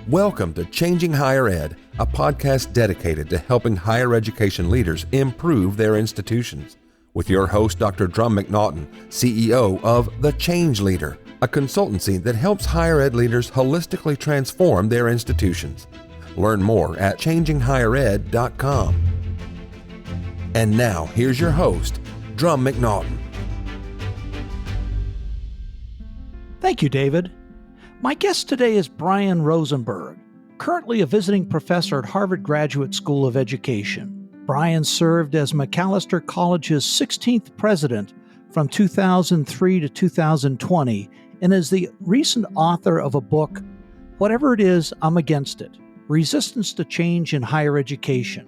Welcome to Changing Higher Ed, a podcast dedicated to helping higher education leaders improve their institutions. With your host, Dr. Drumm McNaughton, CEO of The Change Leader, a consultancy that helps higher ed leaders holistically transform their institutions. Learn more at changinghighered.com. And now, here's your host, Drumm McNaughton. Thank you, David. My guest today is Brian Rosenberg, currently a visiting professor at Harvard Graduate School of Education. Brian served as Macalister College's 16th president from 2003 to 2020 and is the recent author of a book, Whatever It Is, I'm Against It: Resistance to Change in Higher Education.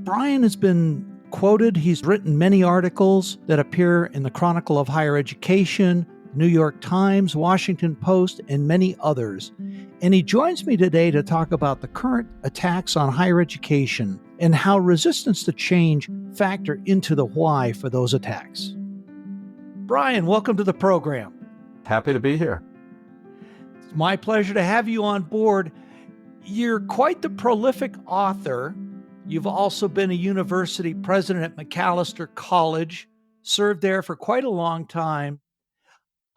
Brian has been quoted. He's written many articles that appear in the Chronicle of Higher Education, New York Times, Washington Post, and many others. And he joins me today to talk about the current attacks on higher education and how resistance to change factor into the why for those attacks. Brian, welcome to the program. Happy to be here. It's my pleasure to have you on board. You're quite the prolific author. You've also been a university president at Macalister College, served there for quite a long time.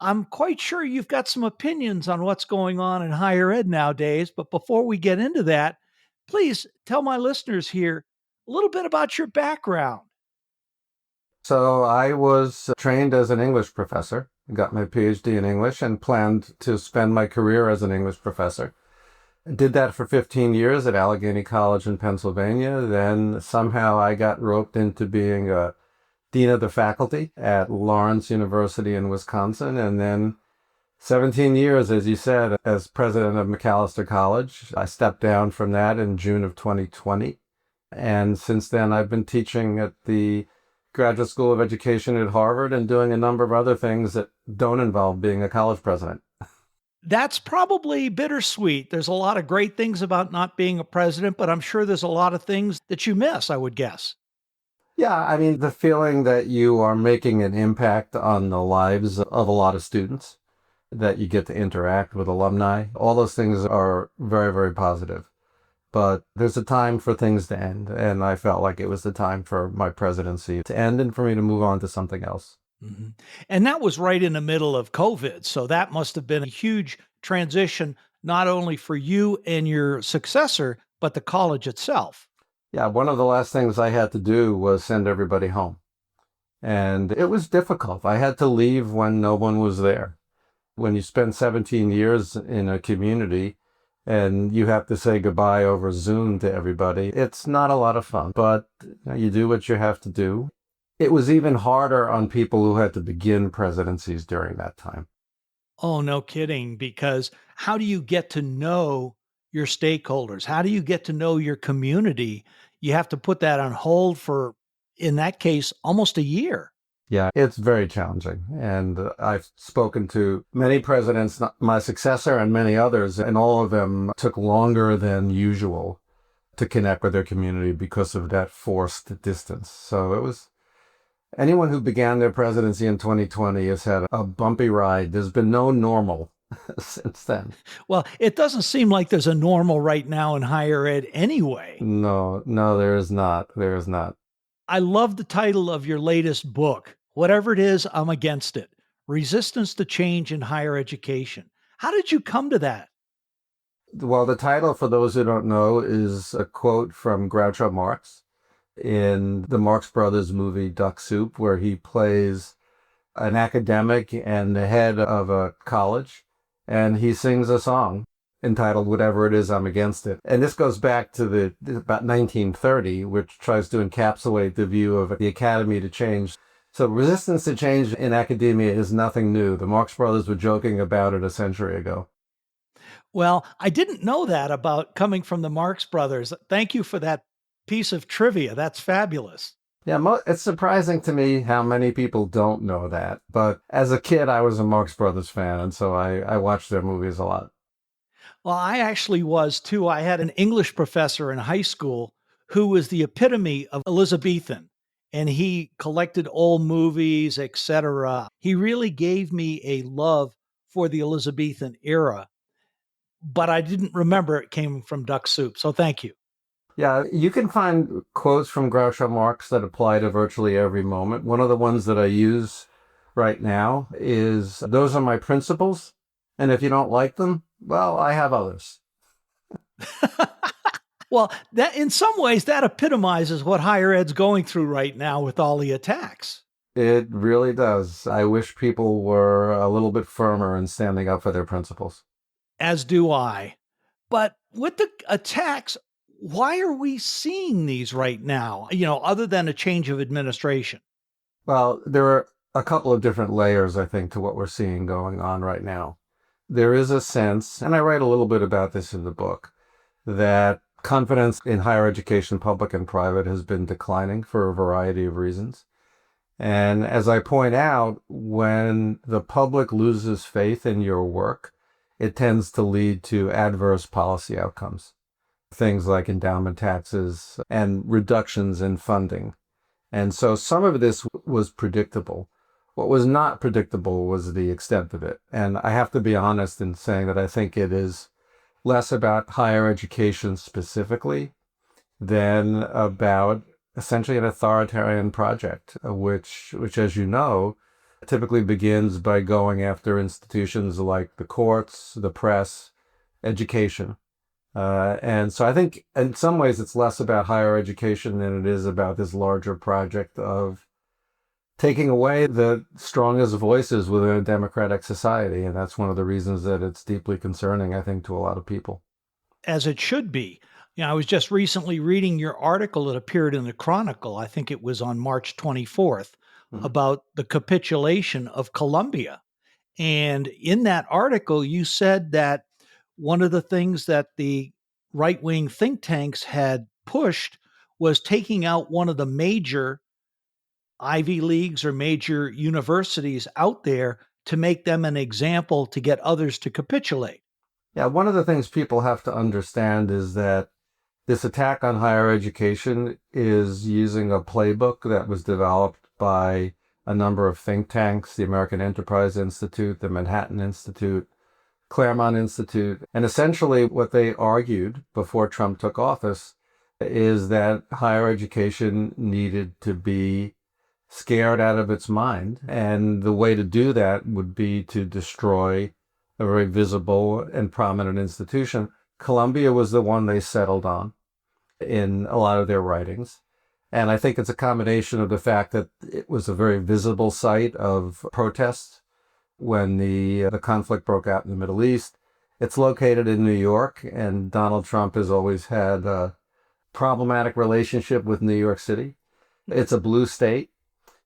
I'm quite sure you've got some opinions on what's going on in higher ed nowadays, but before we get into that, please tell my listeners here a little bit about your background. So I was trained as an English professor, got my PhD in English, and planned to spend my career as an English professor. Did that for 15 years at Allegheny College in Pennsylvania. Then somehow I got roped into being a dean of the faculty at Lawrence University in Wisconsin, and then 17 years, as you said, as president of Macalister College. I stepped down from that in June of 2020, and since then I've been teaching at the Graduate School of Education at Harvard and doing a number of other things that don't involve being a college president. That's probably bittersweet. There's a lot of great things about not being a president, but I'm sure there's a lot of things that you miss, I would guess. Yeah, I mean, the feeling that you are making an impact on the lives of a lot of students, that you get to interact with alumni, all those things are very, very positive. But there's a time for things to end, and I felt like it was the time for my presidency to end and for me to move on to something else. Mm-hmm. And that was right in the middle of COVID, so that must have been a huge transition, not only for you and your successor, but the college itself. Yeah, one of the last things I had to do was send everybody home. And it was difficult. I had to leave when no one was there. When you spend 17 years in a community and you have to say goodbye over Zoom to everybody, it's not a lot of fun, but you do what you have to do. It was even harder on people who had to begin presidencies during that time. Oh, no kidding, because how do you get to know your stakeholders? How do you get to know your community? You have to put that on hold for, in that case, almost a year. Yeah, it's very challenging. And I've spoken to many presidents, my successor and many others, and all of them took longer than usual to connect with their community because of that forced distance. So it was, anyone who began their presidency in 2020 has had a bumpy ride. There's been no normal since then. Well, it doesn't seem like there's a normal right now in higher ed anyway. No, there is not. There is not. I love the title of your latest book, Whatever It Is, I'm Against It: Resistance to Change in Higher Education. How did you come to that? Well, the title, for those who don't know, is a quote from Groucho Marx in the Marx Brothers movie Duck Soup, where he plays an academic and the head of a college, and he sings a song entitled Whatever It Is, I'm Against It. And this goes back to about 1930, which tries to encapsulate the view of the academy to change. So resistance to change in academia is nothing new. The Marx Brothers were joking about it a century ago. Well, I didn't know that about coming from the Marx Brothers. Thank you for that piece of trivia. That's fabulous. Yeah, it's surprising to me how many people don't know that. But as a kid, I was a Marx Brothers fan, and so I watched their movies a lot. Well, I actually was too. I had an English professor in high school who was the epitome of Elizabethan, and he collected old movies, etc. He really gave me a love for the Elizabethan era. but I didn't remember it came from duck soup. So thank you. Yeah, you can find quotes from Groucho Marx that apply to virtually every moment. One of the ones that I use right now is, "Those are my principles, and if you don't like them, well, I have others." Well, that in some ways that epitomizes what higher ed's going through right now with all the attacks. It really does. I wish people were a little bit firmer in standing up for their principles. As do I. But with the attacks, why are we seeing these right now? Other than a change of administration. Well, there are a couple of different layers, I think, to what we're seeing going on right now. There is a sense, and I write a little bit about this in the book, that confidence in higher education, public and private, has been declining for a variety of reasons. And as I point out, when the public loses faith in your work, it tends to lead to adverse policy outcomes. Things like endowment taxes and reductions in funding. And so some of this was predictable. What was not predictable was the extent of it. And I have to be honest in saying that I think it is less about higher education specifically than about essentially an authoritarian project, which, as you know, typically begins by going after institutions like the courts, the press, education. And so I think in some ways it's less about higher education than it is about this larger project of taking away the strongest voices within a democratic society. And that's one of the reasons that it's deeply concerning, I think, to a lot of people. As it should be. I was just recently reading your article that appeared in the Chronicle. I think it was on March 24th Mhm. about the capitulation of Colombia. And in that article, you said that one of the things that the right wing think tanks had pushed was taking out one of the major Ivy Leagues or major universities out there to make them an example to get others to capitulate. Yeah, one of the things people have to understand is that this attack on higher education is using a playbook that was developed by a number of think tanks, the American Enterprise Institute, the Manhattan Institute, Claremont Institute. And essentially what they argued before Trump took office is that higher education needed to be scared out of its mind. And the way to do that would be to destroy a very visible and prominent institution. Columbia was the one they settled on in a lot of their writings. And I think it's a combination of the fact that it was a very visible site of protests when the conflict broke out in the Middle East. It's located in New York, and Donald Trump has always had a problematic relationship with New York City. It's a blue state,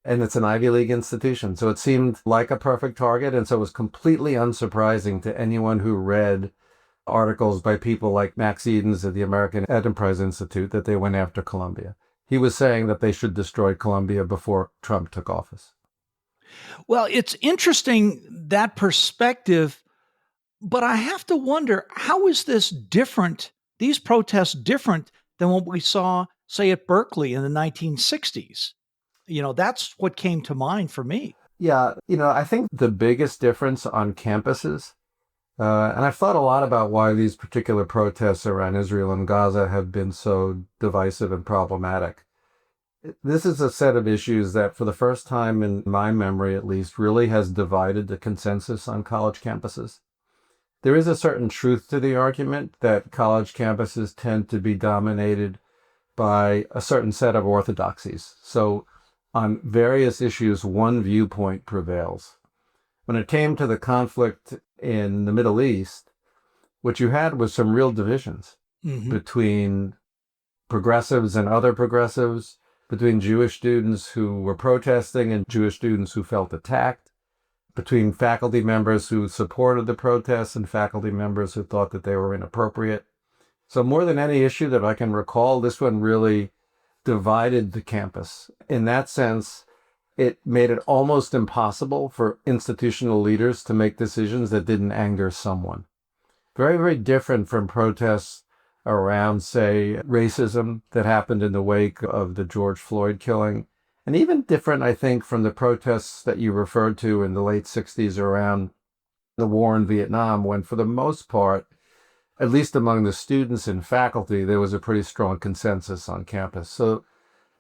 and it's an Ivy League institution. So it seemed like a perfect target, and so it was completely unsurprising to anyone who read articles by people like Max Edens at the American Enterprise Institute that they went after Columbia. He was saying that they should destroy Columbia before Trump took office. Well, it's interesting that perspective, but I have to wonder, how is this different, these protests different than what we saw, say, at Berkeley in the 1960s? That's what came to mind for me. Yeah, I think the biggest difference on campuses, and I've thought a lot about why these particular protests around Israel and Gaza have been so divisive and problematic. This is a set of issues that, for the first time in my memory at least, really has divided the consensus on college campuses. There is a certain truth to the argument that college campuses tend to be dominated by a certain set of orthodoxies. So on various issues, one viewpoint prevails. When it came to the conflict in the Middle East, what you had was some real divisions between progressives and other progressives, between Jewish students who were protesting and Jewish students who felt attacked, between faculty members who supported the protests and faculty members who thought that they were inappropriate. So more than any issue that I can recall, this one really divided the campus. In that sense, it made it almost impossible for institutional leaders to make decisions that didn't anger someone. Very, very different from protests around, say, racism that happened in the wake of the George Floyd killing. And even different, I think, from the protests that you referred to in the late 60s around the war in Vietnam, when for the most part, at least among the students and faculty, there was a pretty strong consensus on campus. So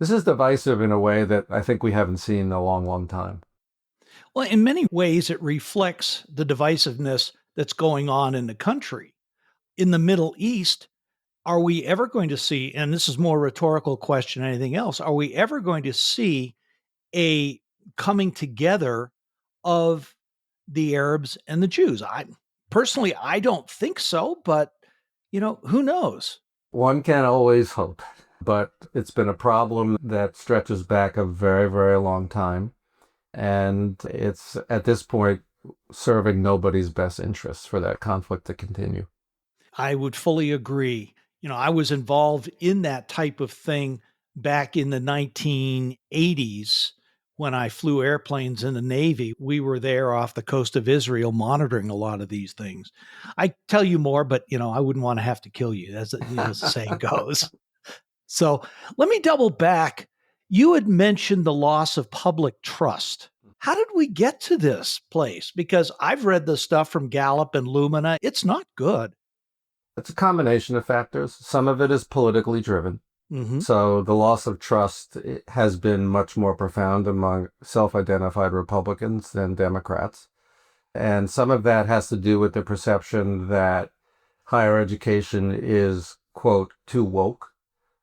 this is divisive in a way that I think we haven't seen in a long, long time. Well, in many ways, it reflects the divisiveness that's going on in the country. In the Middle East, are we ever going to see, and this is more a rhetorical question than anything else, are we ever going to see a coming together of the Arabs and the Jews? I don't think so, but who knows? One can always hope, but it's been a problem that stretches back a very, very long time. And it's at this point serving nobody's best interests for that conflict to continue. I would fully agree. I was involved in that type of thing back in the 1980s when I flew airplanes in the Navy. We were there off the coast of Israel monitoring a lot of these things. I tell you more, but I wouldn't want to have to kill you, as the saying goes. So let me double back. You had mentioned the loss of public trust. How did we get to this place? Because I've read the stuff from Gallup and Lumina. It's not good. It's a combination of factors. Some of it is politically driven. Mm-hmm. So the loss of trust has been much more profound among self-identified Republicans than Democrats. And some of that has to do with the perception that higher education is, quote, too woke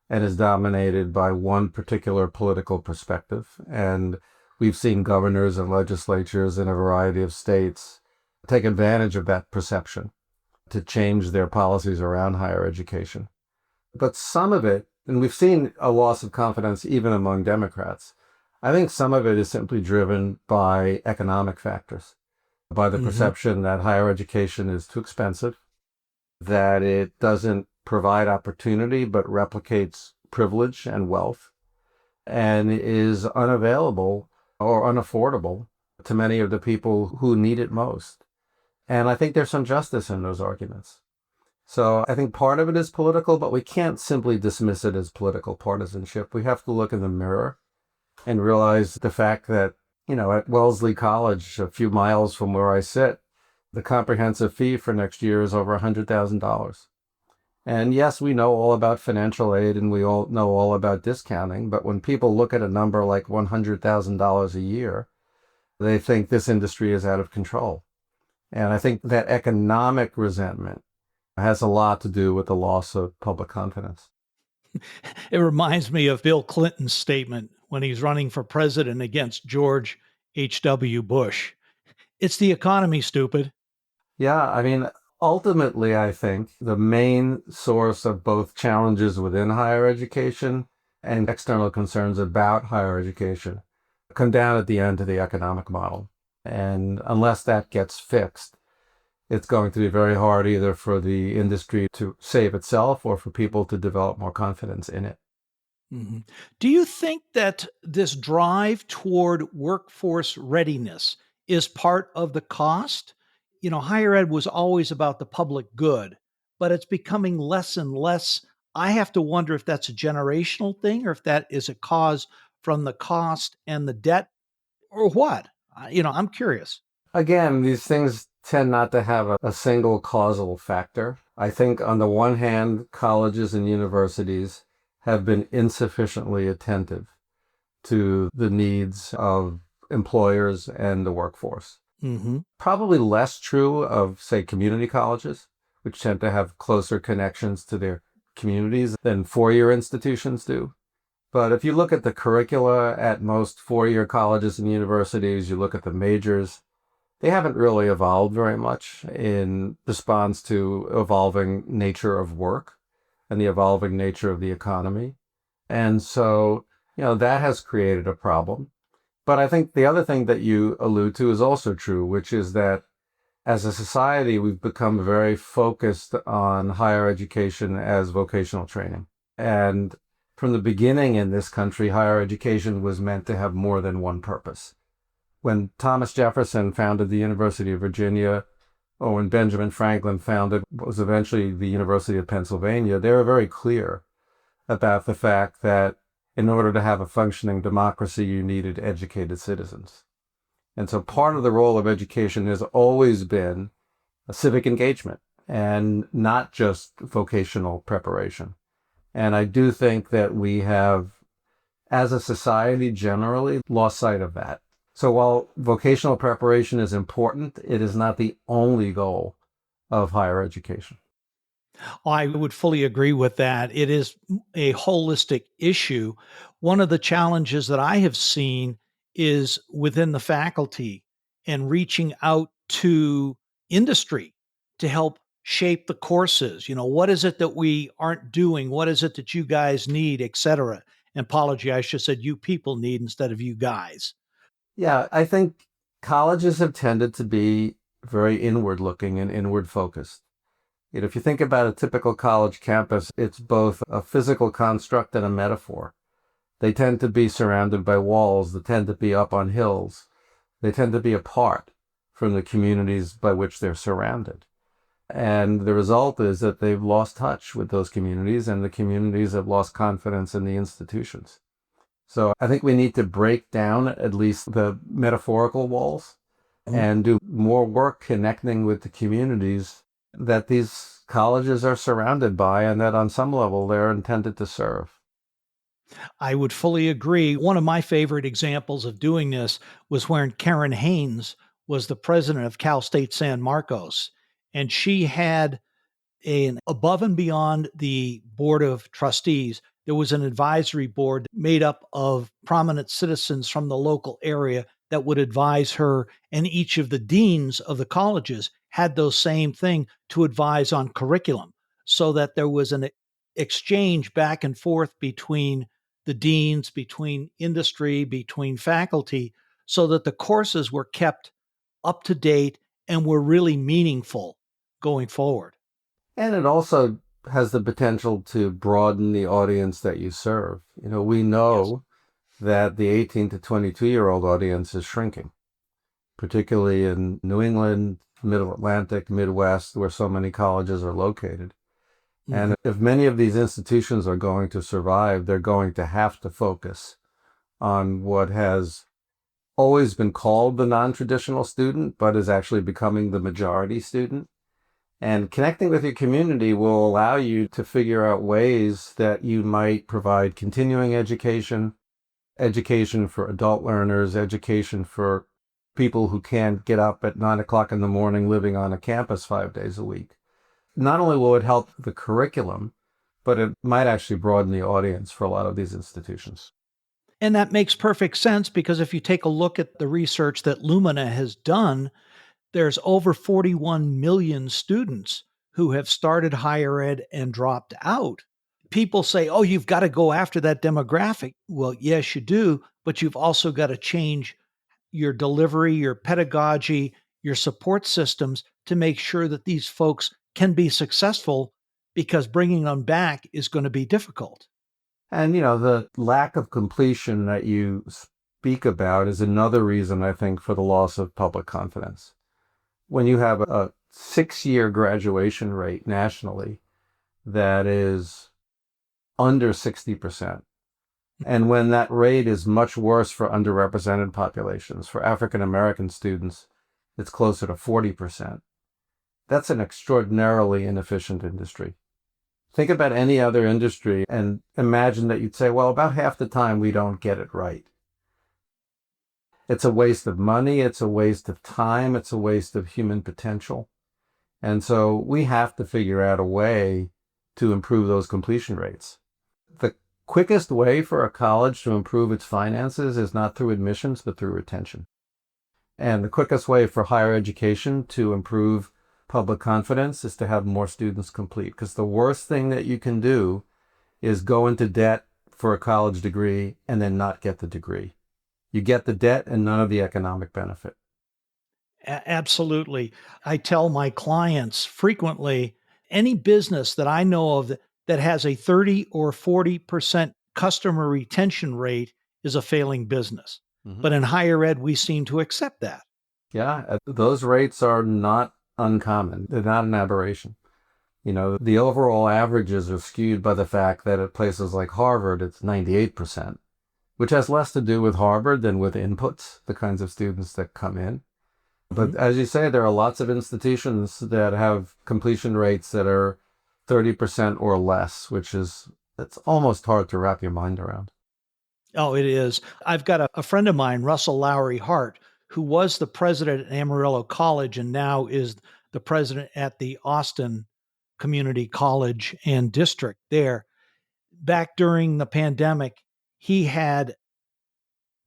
and is dominated by one particular political perspective. And we've seen governors and legislatures in a variety of states take advantage of that perception to change their policies around higher education. But some of it, and we've seen a loss of confidence even among Democrats, I think some of it is simply driven by economic factors, by the perception that higher education is too expensive, that it doesn't provide opportunity but replicates privilege and wealth, and is unavailable or unaffordable to many of the people who need it most. And I think there's some justice in those arguments. So I think part of it is political, but we can't simply dismiss it as political partisanship. We have to look in the mirror and realize the fact that, at Wellesley College, a few miles from where I sit, the comprehensive fee for next year is over $100,000. And yes, we know all about financial aid and we all know all about discounting, but when people look at a number like $100,000 a year, they think this industry is out of control. And I think that economic resentment has a lot to do with the loss of public confidence. It reminds me of Bill Clinton's statement when he's running for president against George H.W. Bush. It's the economy, stupid. Yeah, ultimately, I think the main source of both challenges within higher education and external concerns about higher education come down at the end to the economic model. And unless that gets fixed, it's going to be very hard either for the industry to save itself or for people to develop more confidence in it. Mm-hmm. Do you think that this drive toward workforce readiness is part of the cost? Higher ed was always about the public good, but it's becoming less and less. I have to wonder if that's a generational thing or if that is a cause from the cost and the debt or what. I'm curious. Again, these things tend not to have a single causal factor. I think on the one hand, colleges and universities have been insufficiently attentive to the needs of employers and the workforce. Mm-hmm. Probably less true of, say, community colleges, which tend to have closer connections to their communities than four-year institutions do. But if you look at the curricula at most four-year colleges and universities, you look at the majors, they haven't really evolved very much in response to evolving nature of work and the evolving nature of the economy. And so, that has created a problem. But I think the other thing that you allude to is also true, which is that as a society, we've become very focused on higher education as vocational training. And from the beginning in this country, higher education was meant to have more than one purpose. When Thomas Jefferson founded the University of Virginia, or when Benjamin Franklin founded what was eventually the University of Pennsylvania, they were very clear about the fact that in order to have a functioning democracy, you needed educated citizens. And so part of the role of education has always been a civic engagement. and not just vocational preparation. And I do think that we have, as a society generally, lost sight of that. So while vocational preparation is important, it is not the only goal of higher education. I would fully agree with that. It is a holistic issue. One of the challenges that I have seen is within the faculty and reaching out to industry to help shape the courses. What is it that we aren't doing? What is it that you guys need, et cetera? And apology, I should have said you people need instead of you guys. Yeah, I think colleges have tended to be very inward looking and inward focused. If you think about a typical college campus, it's both a physical construct and a metaphor. They tend to be surrounded by walls. They tend to be up on hills. They tend to be apart from the communities by which they're surrounded. And the result is that they've lost touch with those communities, and the communities have lost confidence in the institutions. So I think we need to break down at least the metaphorical walls and do more work connecting with the communities that these colleges are surrounded by and that on some level they're intended to serve. I would fully agree. One of my favorite examples of doing this was when Karen Haynes was the president of Cal State San Marcos, and she had an above and beyond the board of trustees, there was an advisory board made up of prominent citizens from the local area that would advise her, and each of the deans of the colleges had those same thing to advise on curriculum, so that there was an exchange back and forth between the deans, between industry, between faculty, so that the courses were kept up to date and were really meaningful going forward. And it also has the potential to broaden the audience that you serve. We know that the 18 to 22-year-old audience is shrinking, particularly in New England, Middle Atlantic, Midwest, where so many colleges are located. Mm-hmm. And if many of these institutions are going to survive, they're going to have to focus on what has always been called the non-traditional student, but is actually becoming the majority student. And connecting with your community will allow you to figure out ways that you might provide continuing education, education for adult learners, education for people who can't get up at 9 o'clock in the morning living on a campus 5 days a week. Not only will it help the curriculum, but it might actually broaden the audience for a lot of these institutions. And that makes perfect sense, because if you take a look at the research that Lumina has done, there's over 41 million students who have started higher ed and dropped out. People say, oh, you've got to go after that demographic. Well, yes, you do, but you've also got to change your delivery, your pedagogy, your support systems to make sure that these folks can be successful, because bringing them back is going to be difficult. And, the lack of completion that you speak about is another reason, I think, for the loss of public confidence. When you have a 6-year graduation rate nationally that is under 60%, and when that rate is much worse for underrepresented populations, for African American students, it's closer to 40%. That's an extraordinarily inefficient industry. Think about any other industry and imagine that you'd say, well, about half the time we don't get it right. It's a waste of money, it's a waste of time, it's a waste of human potential. And so we have to figure out a way to improve those completion rates. The quickest way for a college to improve its finances is not through admissions, but through retention. And the quickest way for higher education to improve public confidence is to have more students complete. Because the worst thing that you can do is go into debt for a college degree and then not get the degree. You get the debt and none of the economic benefit. Absolutely. I tell my clients frequently, any business that I know of that has a 30 or 40% customer retention rate is a failing business. Mm-hmm. But in higher ed, we seem to accept that. Yeah, those rates are not uncommon. They're not an aberration. The overall averages are skewed by the fact that at places like Harvard, it's 98%, which has less to do with Harvard than with inputs, the kinds of students that come in. But as you say, there are lots of institutions that have completion rates that are 30% or less, it's almost hard to wrap your mind around. Oh, it is. I've got a friend of mine, Russell Lowry Hart, who was the president at Amarillo College and now is the president at the Austin Community College and District there. Back during the pandemic, he had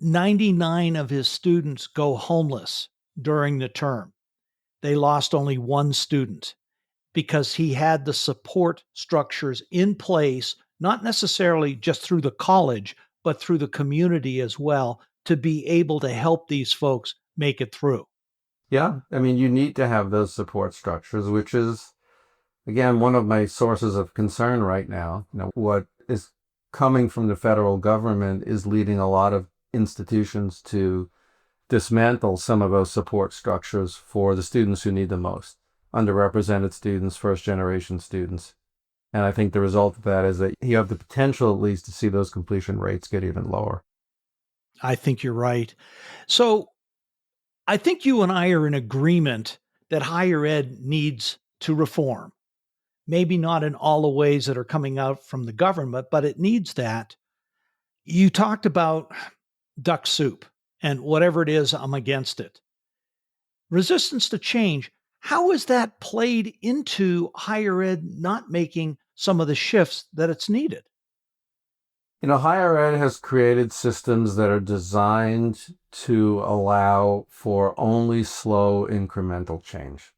99 of his students go homeless during the term. They lost only one student because he had the support structures in place, not necessarily just through the college, but through the community as well, to be able to help these folks make it through. Yeah, I mean, you need to have those support structures, which is, again, one of my sources of concern right now. What is coming from the federal government is leading a lot of institutions to dismantle some of those support structures for the students who need the most, underrepresented students, first-generation students. And I think the result of that is that you have the potential, at least, to see those completion rates get even lower. I think you're right. So I think you and I are in agreement that higher ed needs to reform. Maybe not in all the ways that are coming out from the government, but it needs that. You talked about duck soup and whatever it is, I'm against it. Resistance to change, how is that played into higher ed not making some of the shifts that it's needed? Higher ed has created systems that are designed to allow for only slow incremental change.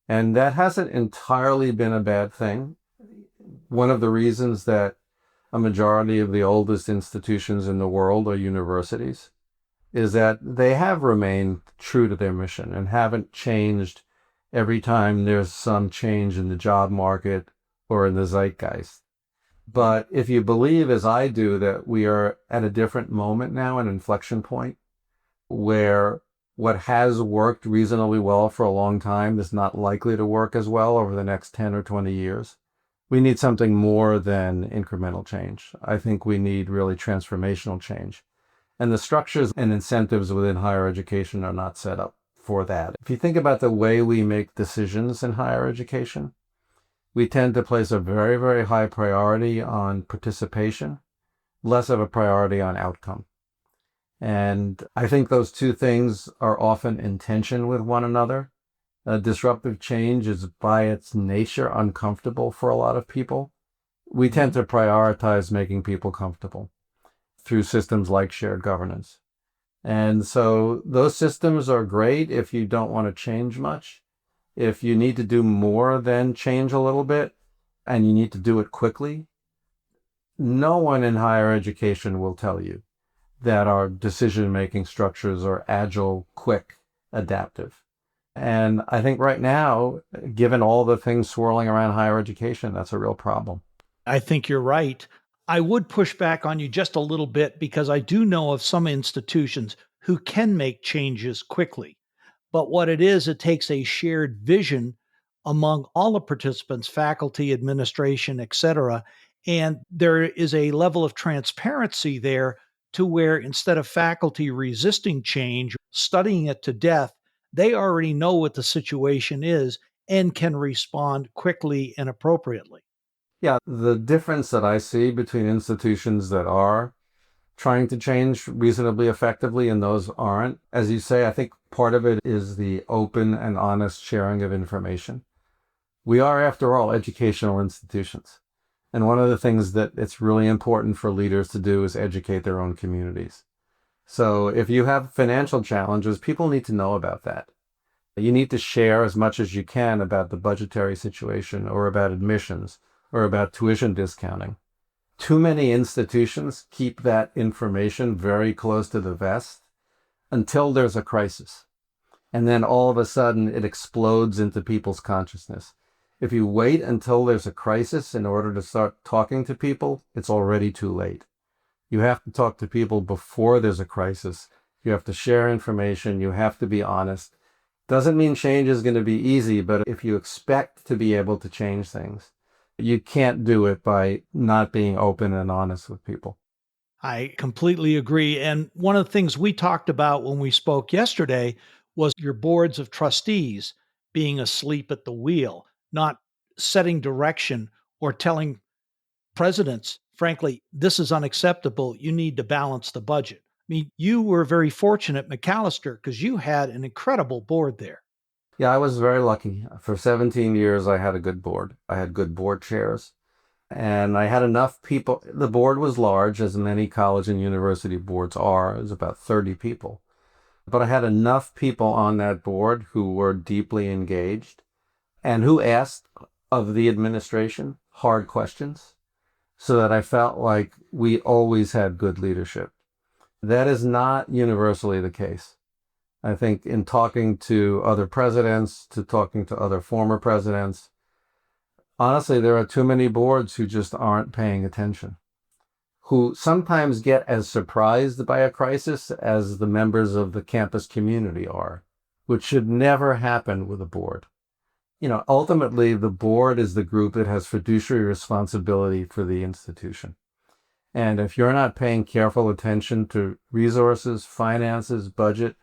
And that hasn't entirely been a bad thing. One of the reasons that a majority of the oldest institutions in the world are universities is that they have remained true to their mission and haven't changed every time there's some change in the job market or in the zeitgeist. But if you believe, as I do, that we are at a different moment now, an inflection point, where what has worked reasonably well for a long time is not likely to work as well over the next 10 or 20 years, we need something more than incremental change. I think we need really transformational change. And the structures and incentives within higher education are not set up for that. If you think about the way we make decisions in higher education, we tend to place a very, very high priority on participation, less of a priority on outcome. And I think those two things are often in tension with one another. Disruptive change is by its nature uncomfortable for a lot of people. We tend to prioritize making people comfortable through systems like shared governance. And so those systems are great if you don't want to change much. If you need to do more than change a little bit, and you need to do it quickly, no one in higher education will tell you that our decision-making structures are agile, quick, adaptive. And I think right now, given all the things swirling around higher education, that's a real problem. I think you're right. I would push back on you just a little bit because I do know of some institutions who can make changes quickly. But what it is, it takes a shared vision among all the participants, faculty, administration, et cetera. And there is a level of transparency there to where instead of faculty resisting change, studying it to death, they already know what the situation is and can respond quickly and appropriately. Yeah, the difference that I see between institutions that are trying to change reasonably effectively and those aren't, as you say, I think part of it is the open and honest sharing of information. We are, after all, educational institutions. And one of the things that it's really important for leaders to do is educate their own communities. So if you have financial challenges, people need to know about that. You need to share as much as you can about the budgetary situation or about admissions or about tuition discounting. Too many institutions keep that information very close to the vest until there's a crisis. And then all of a sudden it explodes into people's consciousness. If you wait until there's a crisis in order to start talking to people, it's already too late. You have to talk to people before there's a crisis. You have to share information. You have to be honest. Doesn't mean change is going to be easy, but if you expect to be able to change things, you can't do it by not being open and honest with people. I completely agree. And one of the things we talked about when we spoke yesterday was your boards of trustees being asleep at the wheel, not setting direction or telling presidents, frankly, this is unacceptable. You need to balance the budget. I mean, you were very fortunate, Macalister, because you had an incredible board there. Yeah, I was very lucky. For 17 years, I had a good board. I had good board chairs, and I had enough people. The board was large, as many college and university boards are. It was about 30 people. But I had enough people on that board who were deeply engaged and who asked of the administration hard questions so that I felt like we always had good leadership. That is not universally the case. I think in talking to other presidents, to talking to other former presidents, honestly, there are too many boards who just aren't paying attention, who sometimes get as surprised by a crisis as the members of the campus community are, which should never happen with a board. Ultimately, the board is the group that has fiduciary responsibility for the institution. And if you're not paying careful attention to resources, finances, budget,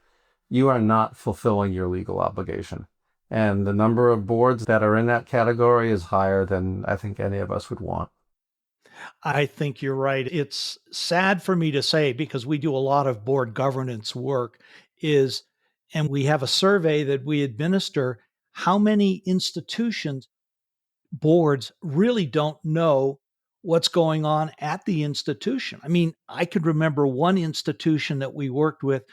you are not fulfilling your legal obligation. And the number of boards that are in that category is higher than I think any of us would want. I think you're right. It's sad for me to say because we do a lot of board governance work and we have a survey that we administer how many institutions boards really don't know what's going on at the institution. I mean, I could remember one institution that we worked with.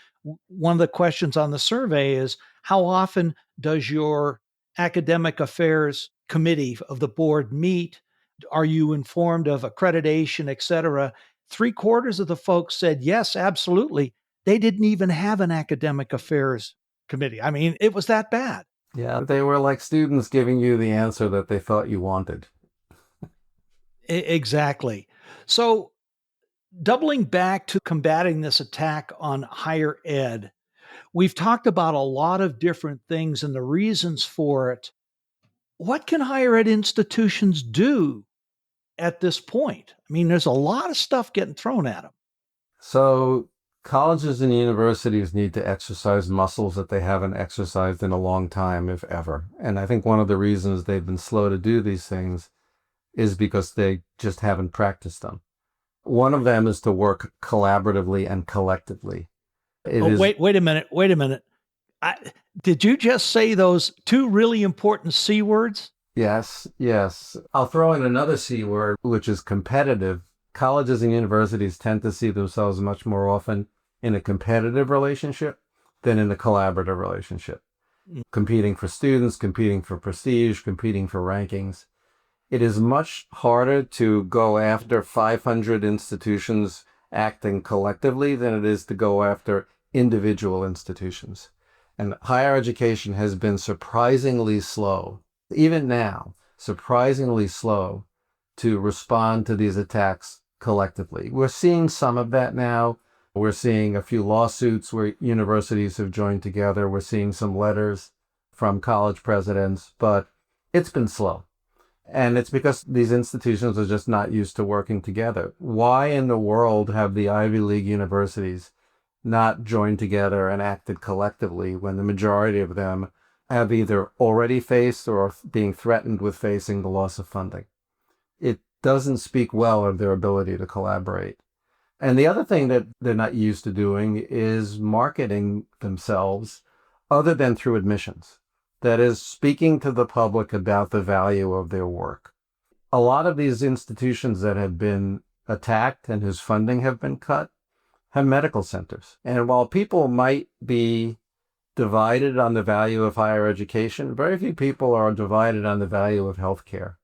One of the questions on the survey is how often does your academic affairs committee of the board meet? Are you informed of accreditation, et cetera? Three-quarters of the folks said, yes, absolutely. They didn't even have an academic affairs committee. I mean, it was that bad. Yeah, they were like students giving you the answer that they thought you wanted. Exactly. So, doubling back to combating this attack on higher ed, we've talked about a lot of different things and the reasons for it. What can higher ed institutions do at this point? I mean, there's a lot of stuff getting thrown at them. So colleges and universities need to exercise muscles that they haven't exercised in a long time, if ever. And I think one of the reasons they've been slow to do these things is because they just haven't practiced them. One of them is to work collaboratively and collectively. Wait a minute. Did you just say those two really important C words? Yes. I'll throw in another C word, which is competitive. Colleges and universities tend to see themselves much more often in a competitive relationship than in a collaborative relationship. Competing for students, competing for prestige, competing for rankings. It is much harder to go after 500 institutions acting collectively than it is to go after individual institutions. And higher education has been surprisingly slow, even now, surprisingly slow to respond to these attacks collectively. We're seeing some of that now. We're seeing a few lawsuits where universities have joined together. We're seeing some letters from college presidents, but it's been slow. And it's because these institutions are just not used to working together. Why in the world have the Ivy League universities not joined together and acted collectively when the majority of them have either already faced or are being threatened with facing the loss of funding? It doesn't speak well of their ability to collaborate. And the other thing that they're not used to doing is marketing themselves other than through admissions. That is, speaking to the public about the value of their work. A lot of these institutions that have been attacked and whose funding have been cut have medical centers. And while people might be divided on the value of higher education, very few people are divided on the value of healthcare.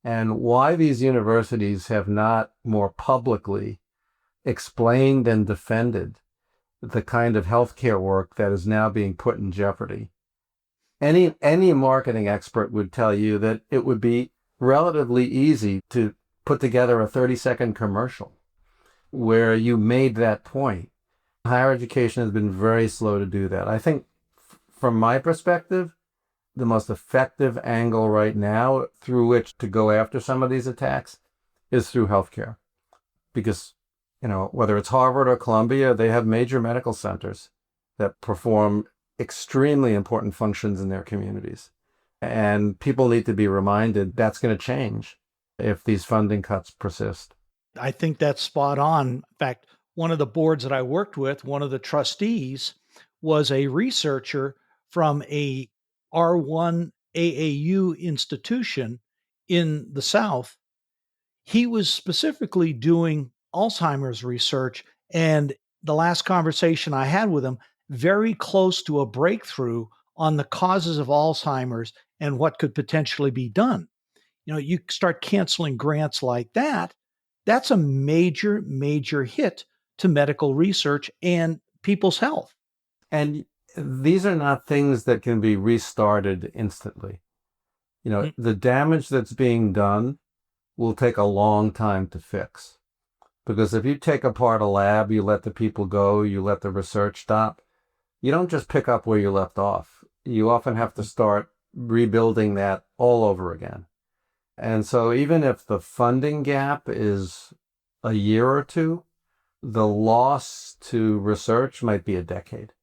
And why these universities have not more publicly explained and defended the kind of healthcare work that is now being put in jeopardy. Any marketing expert would tell you that it would be relatively easy to put together a 30-second commercial where you made that point. Higher education has been very slow to do that. I think from my perspective, the most effective angle right now through which to go after some of these attacks is through healthcare. Because, whether it's Harvard or Columbia, they have major medical centers that perform extremely important functions in their communities. And people need to be reminded that's going to change if these funding cuts persist. I think that's spot on. In fact, one of the boards that I worked with, one of the trustees, was a researcher from a R1 AAU institution in the South. He was specifically doing Alzheimer's research. And the last conversation I had with him, very close to a breakthrough on the causes of Alzheimer's and what could potentially be done. You start canceling grants like that, that's a major, major hit to medical research and people's health. And these are not things that can be restarted instantly. The damage that's being done will take a long time to fix. Because if you take apart a lab, you let the people go, you let the research stop, you don't just pick up where you left off. You often have to start rebuilding that all over again. And so even if the funding gap is a year or two, the loss to research might be a decade.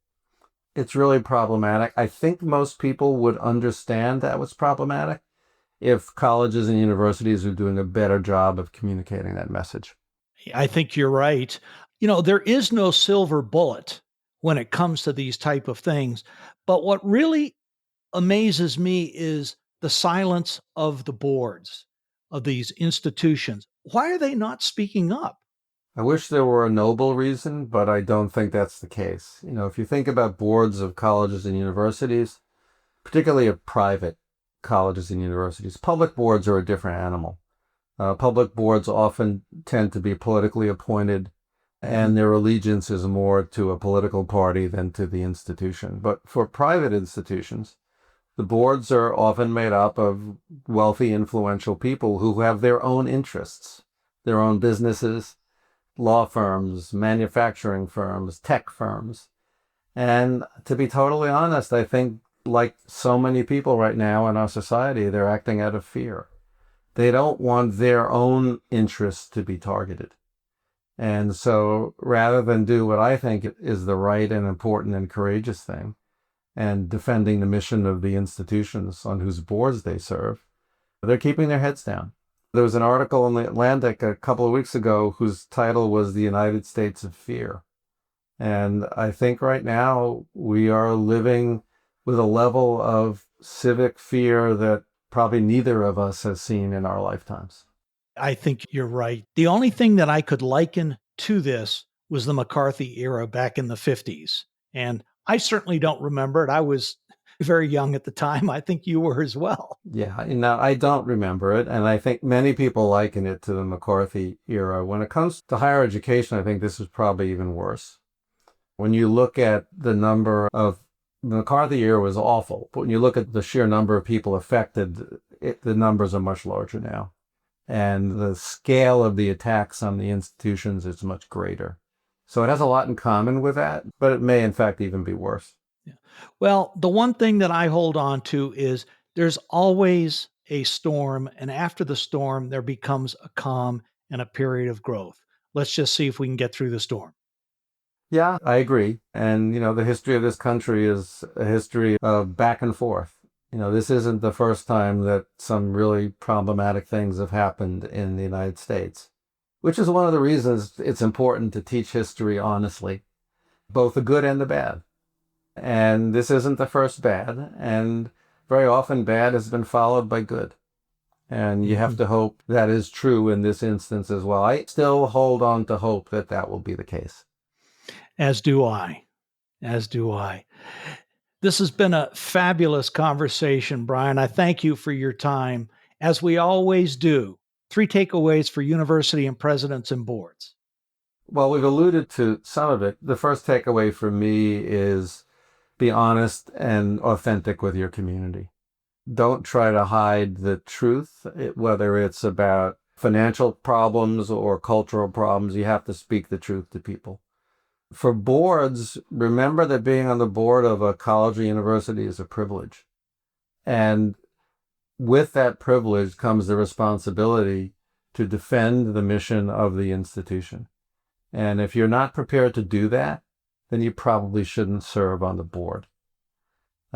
It's really problematic. I think most people would understand that was problematic if colleges and universities are doing a better job of communicating that message. I think you're right. There is no silver bullet when it comes to these type of things. But what really amazes me is the silence of the boards of these institutions. Why are they not speaking up? I wish there were a noble reason, but I don't think that's the case. If you think about boards of colleges and universities, particularly of private colleges and universities, public boards are a different animal. Public boards often tend to be politically appointed, and their allegiance is more to a political party than to the institution. But for private institutions, the boards are often made up of wealthy, influential people who have their own interests, their own businesses, law firms, manufacturing firms, tech firms. And to be totally honest, I think like so many people right now in our society, they're acting out of fear. They don't want their own interests to be targeted. And so rather than do what I think is the right and important and courageous thing, and defending the mission of the institutions on whose boards they serve, they're keeping their heads down. There was an article in the Atlantic a couple of weeks ago whose title was The United States of Fear. And I think right now we are living with a level of civic fear that probably neither of us has seen in our lifetimes. I think you're right. The only thing that I could liken to this was the McCarthy era back in the 50s. And I certainly don't remember it. I was very young at the time. I think you were as well. Yeah, I don't remember it. And I think many people liken it to the McCarthy era. When it comes to higher education, I think this is probably even worse. When you look at the number of, the McCarthy era was awful, but when you look at the sheer number of people affected, the numbers are much larger now. And the scale of the attacks on the institutions is much greater. So it has a lot in common with that, but it may in fact even be worse. Yeah. Well, the one thing that I hold on to is there's always a storm, and after the storm, there becomes a calm and a period of growth. Let's just see if we can get through the storm. Yeah, I agree. And, the history of this country is a history of back and forth. This isn't the first time that some really problematic things have happened in the United States, which is one of the reasons it's important to teach history honestly, both the good and the bad. And this isn't the first bad, and very often bad has been followed by good. And you have to hope that is true in this instance as well. I still hold on to hope that that will be the case. As do I. As do I. This has been a fabulous conversation, Brian. I thank you for your time. As we always do, 3 takeaways for university and presidents and boards. Well, we've alluded to some of it. The first takeaway for me is be honest and authentic with your community. Don't try to hide the truth, whether it's about financial problems or cultural problems. You have to speak the truth to people. For boards, remember that being on the board of a college or university is a privilege. And with that privilege comes the responsibility to defend the mission of the institution. And if you're not prepared to do that, then you probably shouldn't serve on the board.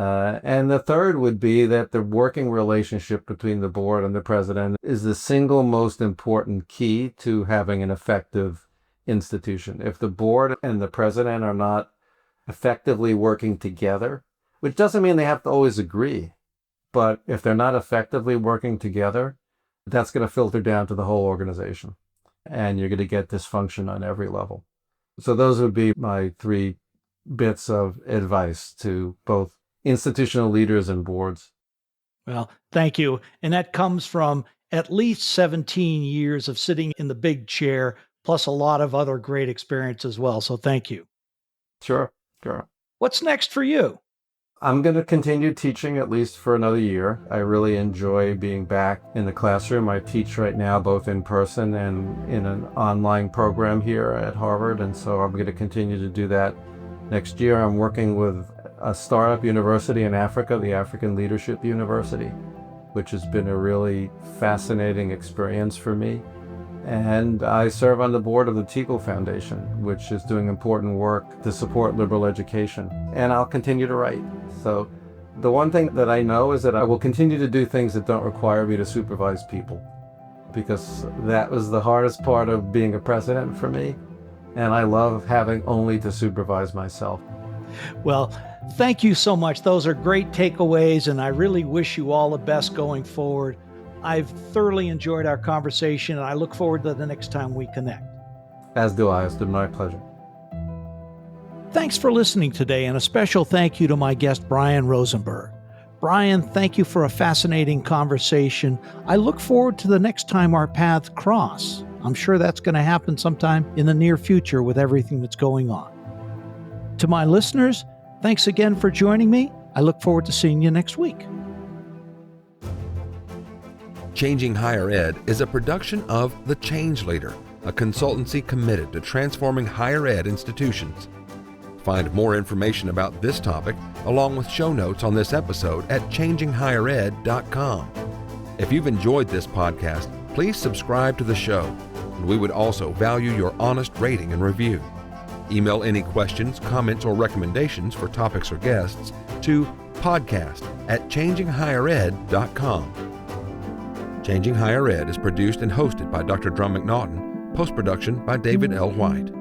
And the third would be that the working relationship between the board and the president is the single most important key to having an effective institution. If the board and the president are not effectively working together, which doesn't mean they have to always agree, but if they're not effectively working together, that's going to filter down to the whole organization, and you're going to get dysfunction on every level. So those would be my 3 bits of advice to both institutional leaders and boards. Well, thank you. And that comes from at least 17 years of sitting in the big chair, plus a lot of other great experience as well. So thank you. Sure. What's next for you? I'm going to continue teaching at least for another year. I really enjoy being back in the classroom. I teach right now both in person and in an online program here at Harvard, and so I'm going to continue to do that next year. I'm working with a startup university in Africa, the African Leadership University, which has been a really fascinating experience for me. And I serve on the board of the Teagle Foundation, which is doing important work to support liberal education. And I'll continue to write. So the one thing that I know is that I will continue to do things that don't require me to supervise people, because that was the hardest part of being a president for me. And I love having only to supervise myself. Well, thank you so much. Those are great takeaways, and I really wish you all the best going forward. I've thoroughly enjoyed our conversation, and I look forward to the next time we connect. As do I. It's been my pleasure. Thanks for listening today, and a special thank you to my guest, Brian Rosenberg. Brian, thank you for a fascinating conversation. I look forward to the next time our paths cross. I'm sure that's going to happen sometime in the near future with everything that's going on. To my listeners, thanks again for joining me. I look forward to seeing you next week. Changing Higher Ed is a production of The Change Leader, a consultancy committed to transforming higher ed institutions. Find more information about this topic, along with show notes on this episode at changinghighered.com. If you've enjoyed this podcast, please subscribe to the show, and we would also value your honest rating and review. Email any questions, comments, or recommendations for topics or guests to podcast@changinghighered.com. Changing Higher Ed is produced and hosted by Dr. Drumm McNaughton, post-production by David L. White.